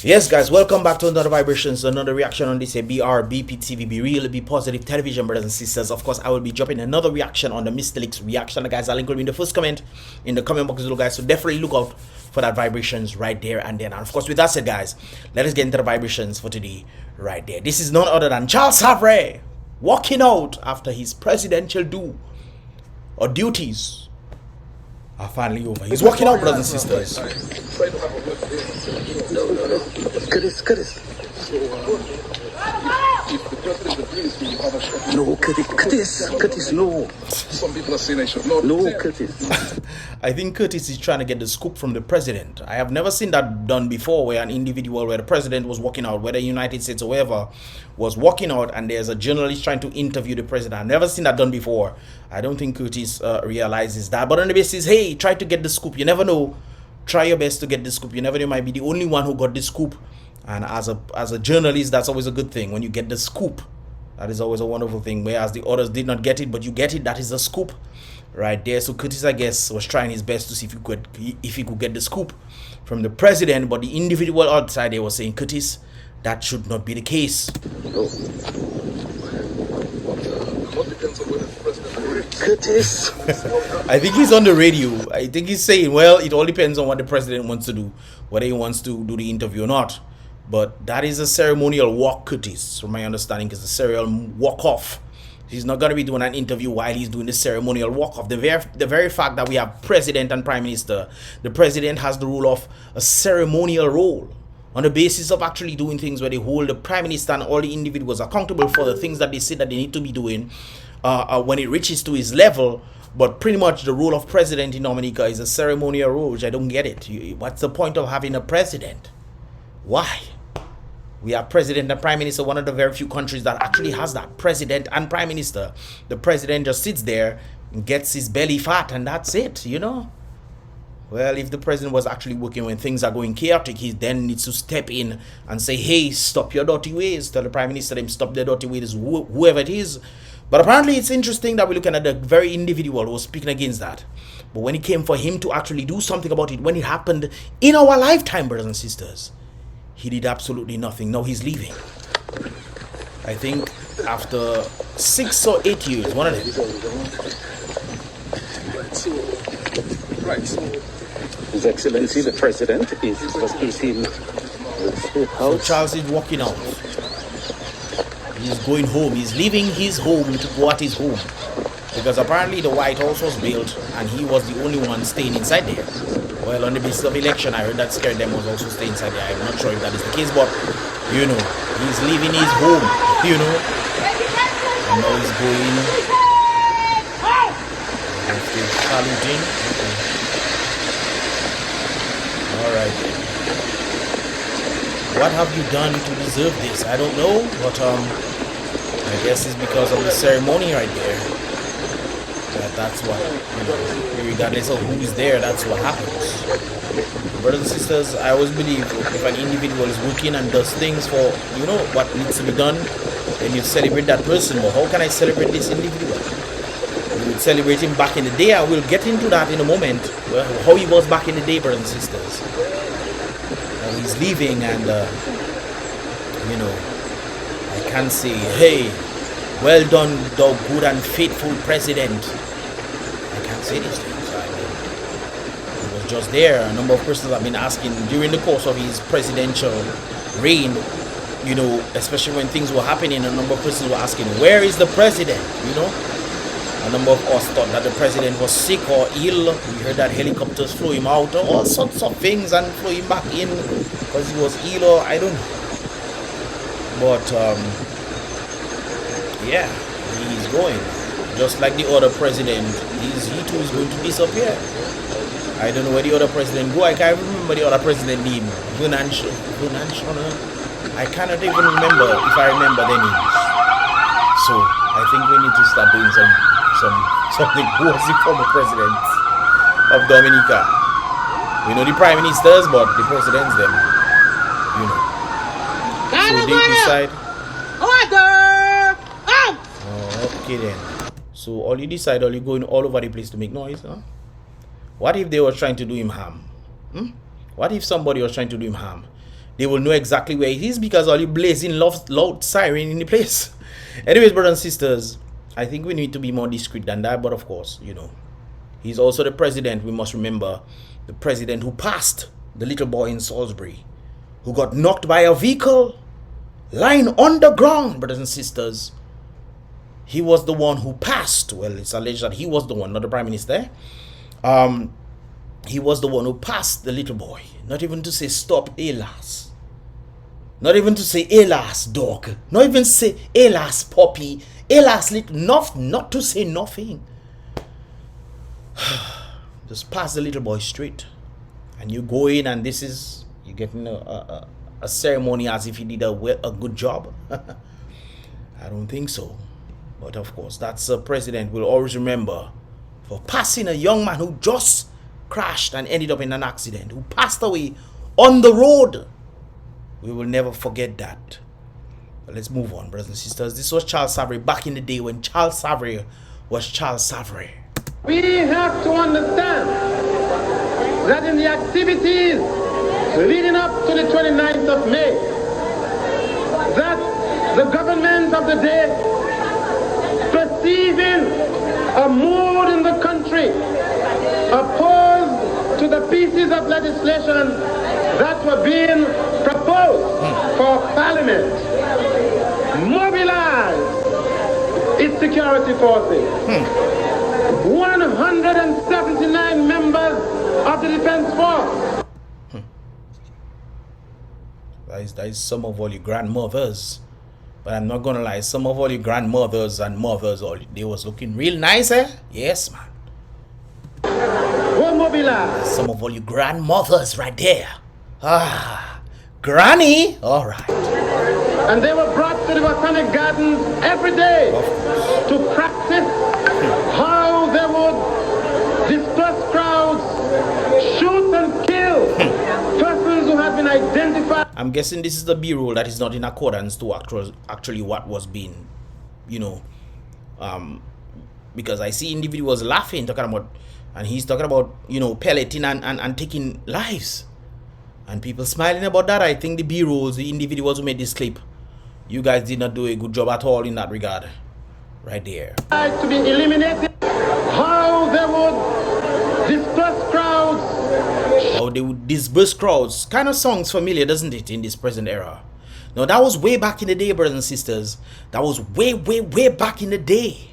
Yes, guys, welcome back to another vibrations, another reaction on this BrBpTV. Be real, be positive television, brothers and sisters. Of course, I will be dropping another reaction on the Mr. Leaks reaction. Guys, I'll link will be in the first comment in the comment box below, guys. So definitely look out for that vibrations right there and then. And of course, with that said, guys, let us get into the vibrations for today right there. This is none other than Charles Havre walking out after his presidential duties are finally over. He's walking out, brothers and sisters. No, Curtis, no. Some people are saying I should not. No, Curtis. I think Curtis is trying to get the scoop from the president. I have never seen that done before, where an individual, where the president was walking out, whether United States or wherever, was walking out, and there's a journalist trying to interview the president. I've never seen that done before. I don't think Curtis realizes that. But on the basis, hey, try to get the scoop. You never know. Try your best to get the scoop. You never know, you might be the only one who got the scoop. And as a journalist, that's always a good thing. When you get the scoop, that is always a wonderful thing. Whereas the others did not get it, but you get it, that is a scoop right there. So Curtis, I guess, was trying his best to see if he could get the scoop from the president. But the individual outside there was saying, Curtis, that should not be the case. Curtis. I think he's on the radio. I think he's saying, well, it all depends on what the president wants to do, whether he wants to do the interview or not. But that is a ceremonial walk, Curtis, from my understanding, is a ceremonial walk-off. He's not going to be doing an interview while he's doing the ceremonial walk-off. The very fact that we have president and prime minister, the president has the role of a ceremonial role on the basis of actually doing things where they hold the prime minister and all the individuals accountable for the things that they say that they need to be doing when it reaches to his level. But pretty much the role of president in Dominica is a ceremonial role, which I don't get it. What's the point of having a president? Why? We have president and prime minister, one of the very few countries that actually has that, president and prime minister. The president just sits there and gets his belly fat, and that's it, you know. Well, if the president was actually working when things are going chaotic, he then needs to step in and say, hey, stop your dirty ways. Tell the prime minister them stop their dirty ways, whoever it is. But apparently it's interesting that we're looking at the very individual who was speaking against that. But when it came for him to actually do something about it, when it happened in our lifetime, brothers and sisters, he did absolutely nothing. Now he's leaving. I think after 6 or 8 years, one of them. His Excellency the President is in So Charles is walking out. He's going home. He's leaving his home to go at his home. Because apparently the White House was built and he was the only one staying inside there. Well, on the basis of election, I heard that Scare Them was also staying inside there. I'm not sure if that is the case, but, you know, he's leaving his home, you know. And now he's going. Still saluting. Okay. Alright. What have you done to deserve this? I don't know, but I guess it's because of the ceremony right there. That's what, you know, regardless of who is there, that's what happens. Brothers and sisters, I always believe if an individual is working and does things for, you know, what needs to be done, then you celebrate that person. But how can I celebrate this individual? We would celebrate him back in the day. I will get into that in a moment, well, how he was back in the day, brothers and sisters. And he's leaving and, you know, I can't say, hey, well done, thou good and faithful president. Say these things. I mean, he was just there. A number of persons have been asking during the course of his presidential reign, you know, especially when things were happening, a number of persons were asking, where is the president? You know, a number of us thought that the president was sick or ill. We heard that helicopters flew him out, all sorts of things, and flew him back in because he was ill or I don't know. But yeah, he's going. Just like the other president, he too is going to disappear. I don't know where the other president go. I can't remember the other president name. I cannot even remember if I remember their names. So I think we need to start doing something. Who was the former president of Dominica? We know the prime ministers, but the presidents them, you know. So they decide. Okay then. So all you decide, all you going all over the place to make noise, huh? What if they were trying to do him harm? What if somebody was trying to do him harm? They will know exactly where he is because all you blazing loud siren in the place. Anyways, brothers and sisters, I think we need to be more discreet than that. But of course, you know, he's also the president. We must remember the president who passed the little boy in Salisbury, who got knocked by a vehicle, lying on the ground, brothers and sisters. He was the one who passed. Well, it's alleged that he was the one, not the prime minister. He was the one who passed the little boy. Not even to say stop, alas. Not even to say alas, dog. Not even say alas, puppy. Alas, little, not to say nothing. Just pass the little boy straight. And you go in and this is, you're getting a ceremony as if he did a good job. I don't think so. But of course, that's a president will always remember for passing a young man who just crashed and ended up in an accident, who passed away on the road. We will never forget that. But let's move on, brothers and sisters. This was Charles Savary back in the day when Charles Savary was Charles Savary. We have to understand that in the activities leading up to the 29th of May, that the government of the day, perceiving a mood in the country opposed to the pieces of legislation that were being proposed for Parliament, mobilized its security forces. 179 members of the Defense Force. That is some of all your grandmothers. But I'm not gonna lie, some of all your grandmothers and mothers, they was looking real nice, eh? Yes, man. Were mobilized. Some of all your grandmothers right there. Granny. All right. And they were brought to the Botanic Gardens every day to practice how they would disperse crowds, shoot and kill persons who have been identified. I'm guessing this is the B-roll that is not in accordance to actually what was being, you know, because I see individuals laughing, talking about, and he's talking about, you know, pelleting and taking lives. And people smiling about that. I think the B-rolls, the individuals who made this clip, you guys did not do a good job at all in that regard. Right there. To be eliminated, how they would disperse crowds. How they would disperse crowds. Kind of sounds familiar, doesn't it, in this present era? Now, that was way back in the day, brothers and sisters. That was way back in the day.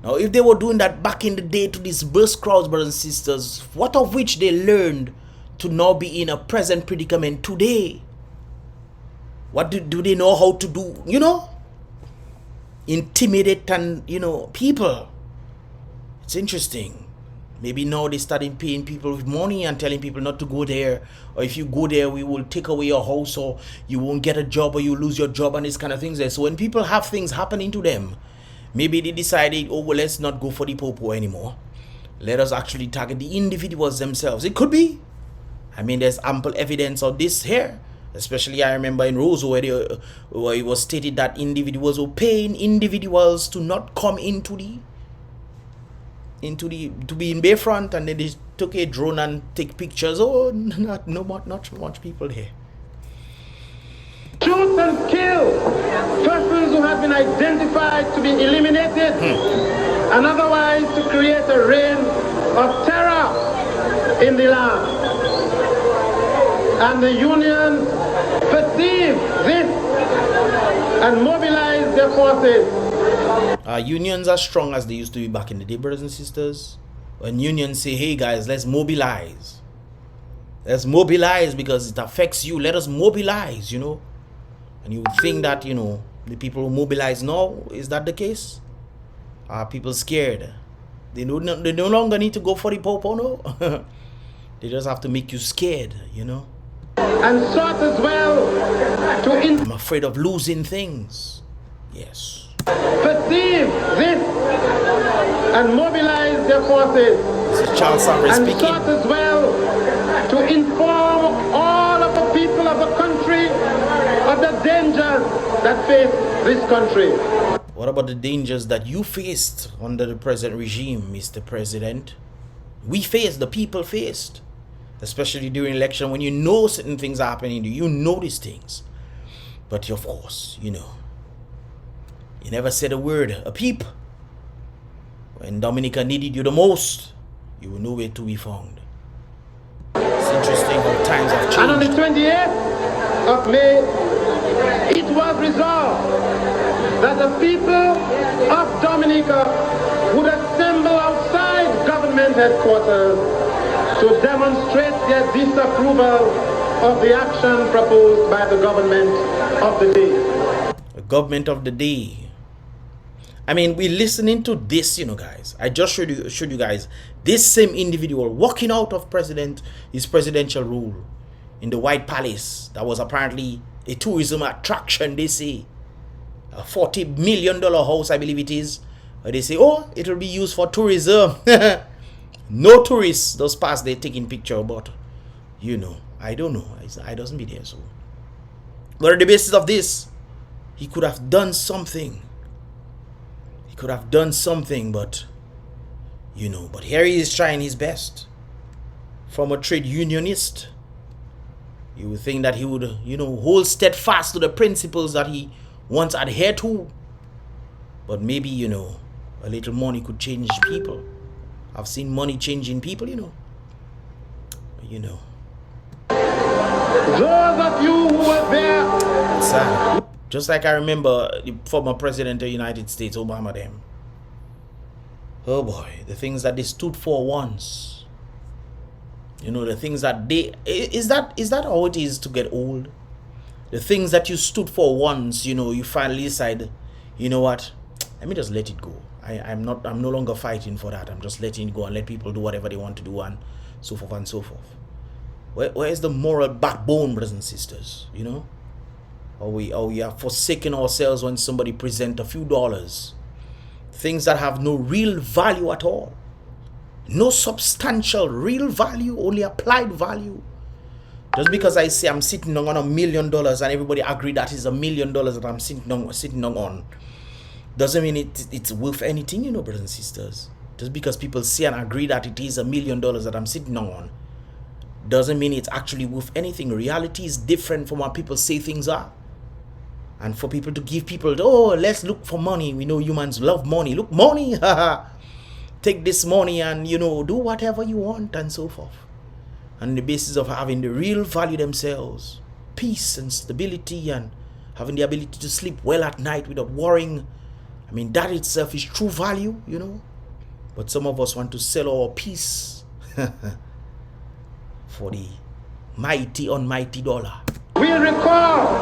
Now, if they were doing that back in the day to disperse crowds, brothers and sisters, what of which they learned to now be in a present predicament today? What do they know how to do, you know? Intimidate and, you know, people. It's interesting. Maybe now they started paying people with money and telling people not to go there, or if you go there we will take away your house, or you won't get a job, or you lose your job, and these kind of things there. So when people have things happening to them, maybe they decided, oh well, let's not go for the popo anymore, let us actually target the individuals themselves. It could be. I mean, there's ample evidence of this here. Especially, I remember in Rose where it was stated that individuals were paying individuals to not come to be in Bayfront, and then they took a drone and take pictures. Oh, not much people here. Shoot and kill persons who have been identified to be eliminated, and otherwise to create a reign of terror in the land. And the unions perceive this and mobilize their forces. Unions are strong as they used to be back in the day, brothers and sisters. When unions say, hey guys, let's mobilize. Let's mobilize because it affects you. Let us mobilize, you know. And you would think that, you know, the people who mobilize now, is that the case? Are people scared? They no longer need to go for the popo, no? They just have to make you scared, you know. And sought as well to I'm afraid of losing things. Yes. perceive this and mobilize their forces. This is Charles Savary and speaking. sought as well to inform all of the people of the country of the dangers that face this country. What about the dangers that you faced under the present regime, Mr. President? the people faced, especially during election when you know certain things are happening, you know these things. But of course, you know, you never said a word, a peep. When Dominica needed you the most, you were nowhere to be found. It's interesting how times have changed. And on the 28th of May, it was resolved that the people of Dominica would assemble outside government headquarters to demonstrate their disapproval of the action proposed by the government of the day. The government of the day. I mean, we're listening to this, you know, guys. I just showed you guys this same individual walking out of his presidential rule in the White Palace. That was apparently a tourism attraction, they say. A $40 million house, I believe it is. They say, oh, it will be used for tourism. No tourists those past they taking picture, but you know, I don't know. I doesn't be there, so. But on the basis of this, he could have done something. He could have done something, but you know, but here he is trying his best. From a trade unionist, you would think that he would, you know, hold steadfast to the principles that he once adhered to. But maybe, you know, a little money could change people. I've seen money changing people, you know. You know. Those of you who were there. It's sad. Just like I remember the former president of the United States, Obama, them. Oh boy, the things that they stood for once. You know, the things that they... Is that how it is to get old? The things that you stood for once, you know, you finally decide, you know what? Let me just let it go. I'm no longer fighting for that. I'm just letting it go and let people do whatever they want to do and so forth and so forth. Where is the moral backbone, brothers and sisters? You know? Or we are forsaking ourselves when somebody presents a few dollars. Things that have no real value at all. No substantial real value, only applied value. Just because I say I'm sitting on $1 million and everybody agree that is $1 million that I'm sitting on, doesn't mean it's worth anything, you know, brothers and sisters. Just because people say and agree that it is $1 million that I'm sitting on, doesn't mean it's actually worth anything. Reality is different from what people say things are. And for people to give people, oh, let's look for money. We know humans love money. Look, money, haha. Take this money and, you know, do whatever you want and so forth. On the basis of having the real value themselves, peace and stability and having the ability to sleep well at night without worrying. I mean, that itself is true value, you know. But some of us want to sell our peace for the mighty, almighty dollar. We recall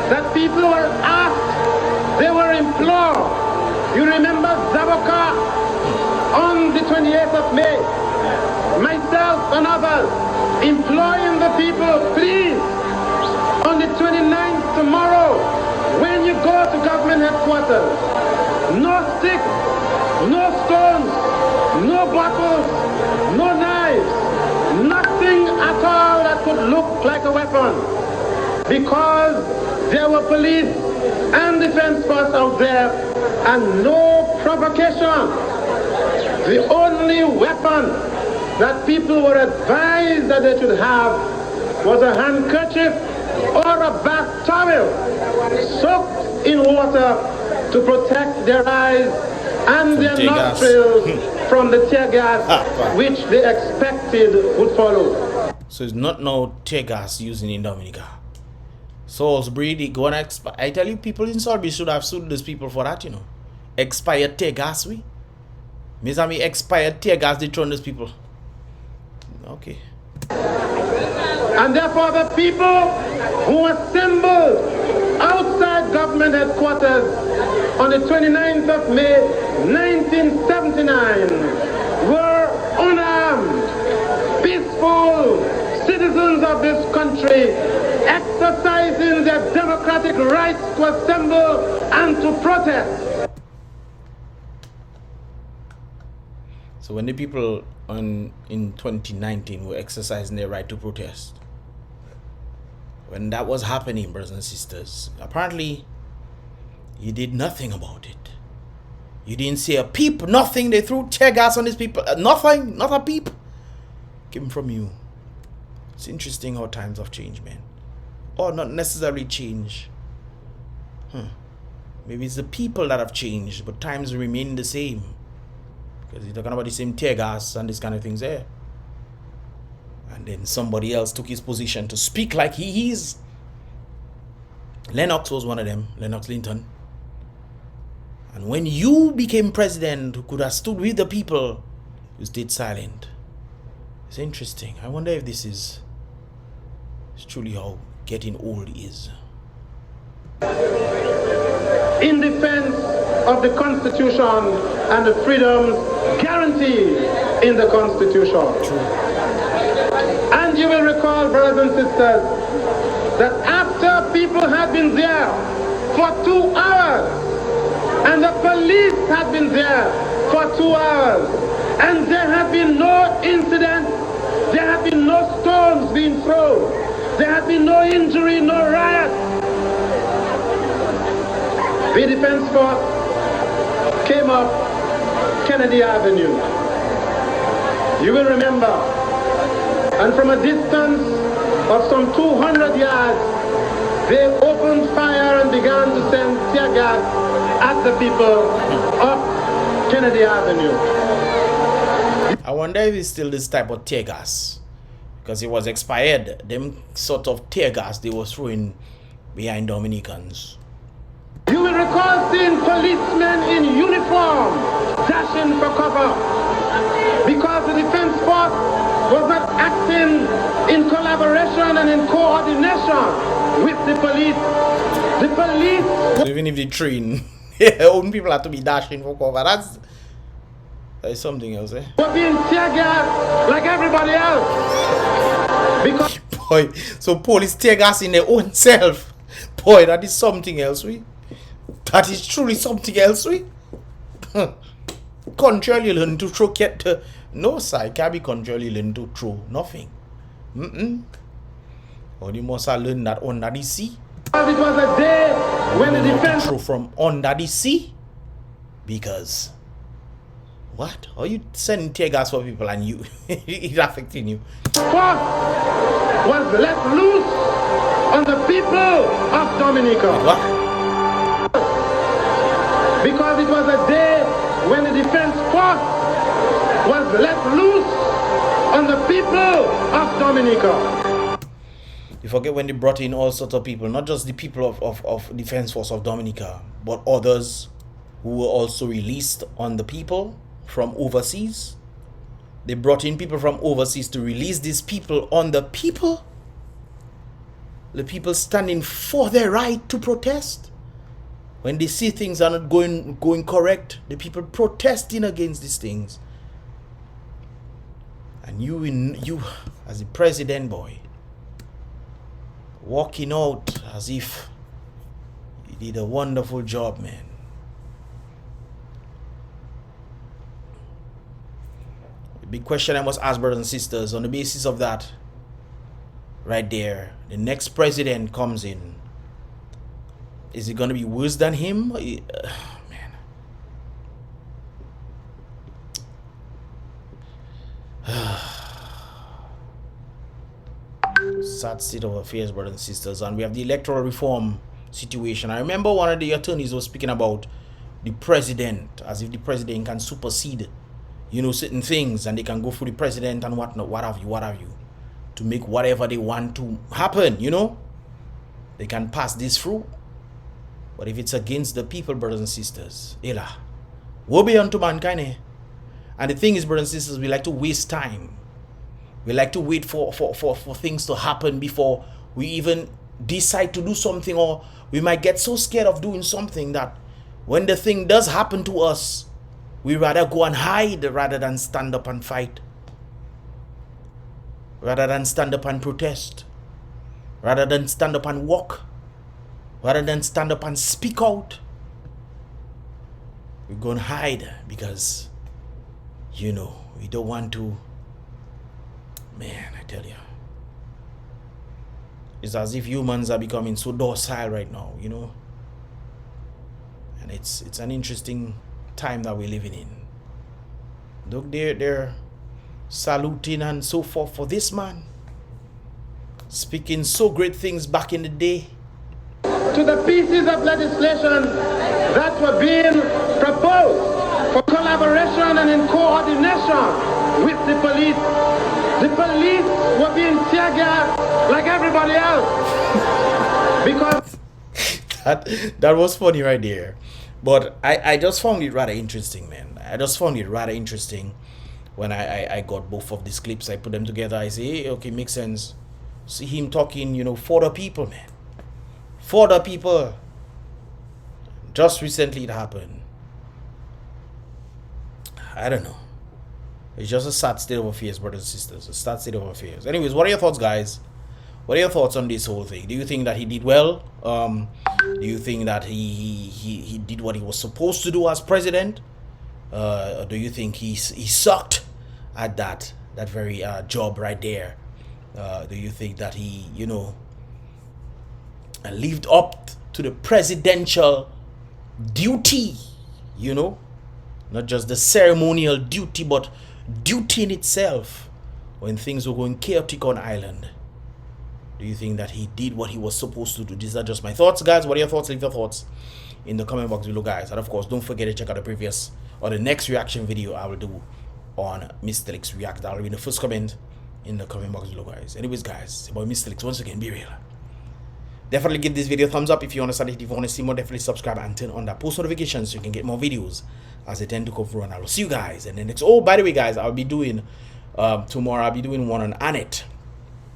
that people were asked, they were implored. You remember Zaboka on the 28th of May, myself and others imploring the people, please, on the 29th tomorrow, when you go to government headquarters, no sticks, no stones, no bottles, no knives, nothing at all that could look like a weapon, because there were police and defense force out there, and no provocation. The only weapon that people were advised that they should have was a handkerchief or a bath towel soaked in water to protect their eyes and their nostrils from the tear gas which they expected would follow. So it's not no tear gas using in Dominica. Salisbury, they go and expire. I tell you, people in Salisbury should have sued these people for that, you know. Expired tear gas, we. Me expired tear gas, they throw these people. Okay. And therefore the people who assembled outside government headquarters on the 29th of May 1979 were unarmed, peaceful citizens of this country, exercising their democratic rights to assemble and to protest. So when the people in 2019 were exercising their right to protest, when that was happening, brothers and sisters, apparently you did nothing about it. You didn't see a peep, nothing. They threw tear gas on these people. Nothing, not a peep. Came from you. It's interesting how times have changed, man. Or not necessarily change. Maybe it's the people that have changed, but times remain the same. Because you're talking about the same tear gas and this kind of things there. And then somebody else took his position to speak like he is. Lennox was one of them, Lennox Linton. And when you became president, who could have stood with the people, you stayed silent. It's interesting. I wonder if this is truly how getting old is. In defense of the Constitution and the freedoms guaranteed in the Constitution. True. And you will recall, brothers and sisters, that after people had been there for 2 hours, and the police had been there for 2 hours, and there had been no incident, there had been no stones being thrown, there had been no injury, no riot. The defense force came up Kennedy Avenue. You will remember, and from a distance of some 200 yards, they opened fire and began to send tear gas at the people up Kennedy Avenue. I wonder if it's still this type of tear gas, because it was expired. Them sort of tear gas they were throwing behind Dominicans. You will recall seeing policemen in uniform dashing for cover because the defense force was not acting in collaboration and in coordination with the police. The police... So even if they train, own people have to be dashing for cover. That's something else, eh? were being tear gas like everybody else. Because... Boy, so police tear gas in their own self. Boy, that is something else, we. That is truly something else, we. Contrarily learn to throw no, sir, it can't be contrarily learn to throw nothing. Or you must have learned that under the sea. It was a day when the defense throw from under the sea. Because what? Are you sending tear gas for people and you it's affecting you? force was let loose on the people of Dominica. What? Because it was a day when the defense force was let loose on the people of Dominica. You forget when they brought in all sorts of people, not just the people of Defense Force of Dominica, but others who were also released on the people from overseas. They brought in people from overseas to release these people on the people. The people standing for their right to protest. When they see things are not going correct, the people protesting against these things. And you as the president, boy, walking out as if you did a wonderful job, man. The big question I must ask, brothers and sisters, on the basis of that, right there, the next president comes in. Is it going to be worse than him? Man. Sad state of affairs, brothers and sisters. And we have the electoral reform situation. I remember one of the attorneys was speaking about the president, as if the president can supersede, certain things, and they can go through the president and whatnot, what have you, to make whatever they want to happen, They can pass this through. But if it's against the people, brothers and sisters, woe be unto mankind, eh? And the thing is, brothers and sisters, we like to waste time. We like to wait for things to happen before we even decide to do something, or we might get so scared of doing something that when the thing does happen to us, we rather go and hide rather than stand up and fight, rather than stand up and protest, rather than stand up and walk, rather than stand up and speak out. We go and hide because, we don't want to. Man, I tell you, it's as if humans are becoming so docile right now, And it's an interesting time that we're living in. Look, they're saluting and so forth for this man, speaking so great things back in the day. To the pieces of legislation that were being proposed for collaboration and in coordination with the police. The police were being tear gassed like everybody else. Because that was funny right there. But I just found it rather interesting, man. I just found it rather interesting when I got both of these clips. I put them together. I say, hey, okay, makes sense. See him talking, you know, for the people, man. For the people. Just recently it happened. I don't know. It's just a sad state of affairs, brothers and sisters. A sad state of affairs. Anyways, what are your thoughts, guys? What are your thoughts on this whole thing? Do you think that he did well? Do you think that he did what he was supposed to do as president? Or do you think he sucked at that very job right there? Do you think that he, you know, lived up to the presidential duty? You know, not just the ceremonial duty, but duty in itself when things were going chaotic on island. Do you think that he did what he was supposed to do? These are just my thoughts, guys. What are your thoughts? Leave your thoughts in the comment box below, guys. And of course, don't forget to check out the previous or the next reaction video I will do on Mr. Lex React. That'll be in the first comment in the comment box below, guys. Anyways, guys, it's about Mr. Lex. Once again, be real. Definitely give this video a thumbs up if you understand it. If you want to see more, definitely subscribe and turn on that post notifications so you can get more videos as they tend to come through. And I will see you guys in the next. Oh, by the way, guys, I'll be doing tomorrow. I'll be doing one on Annette.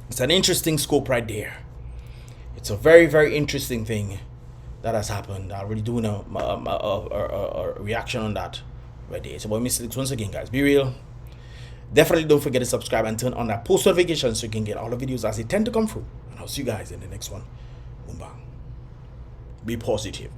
It's an interesting scope right there. It's a very, very interesting thing that has happened. I'm really doing a reaction on that right there. It's about Mr. Lex. Once again, guys, be real. Definitely don't forget to subscribe and turn on that post notification so you can get all the videos as they tend to come through. And I'll see you guys in the next one. Boom bang. Be positive.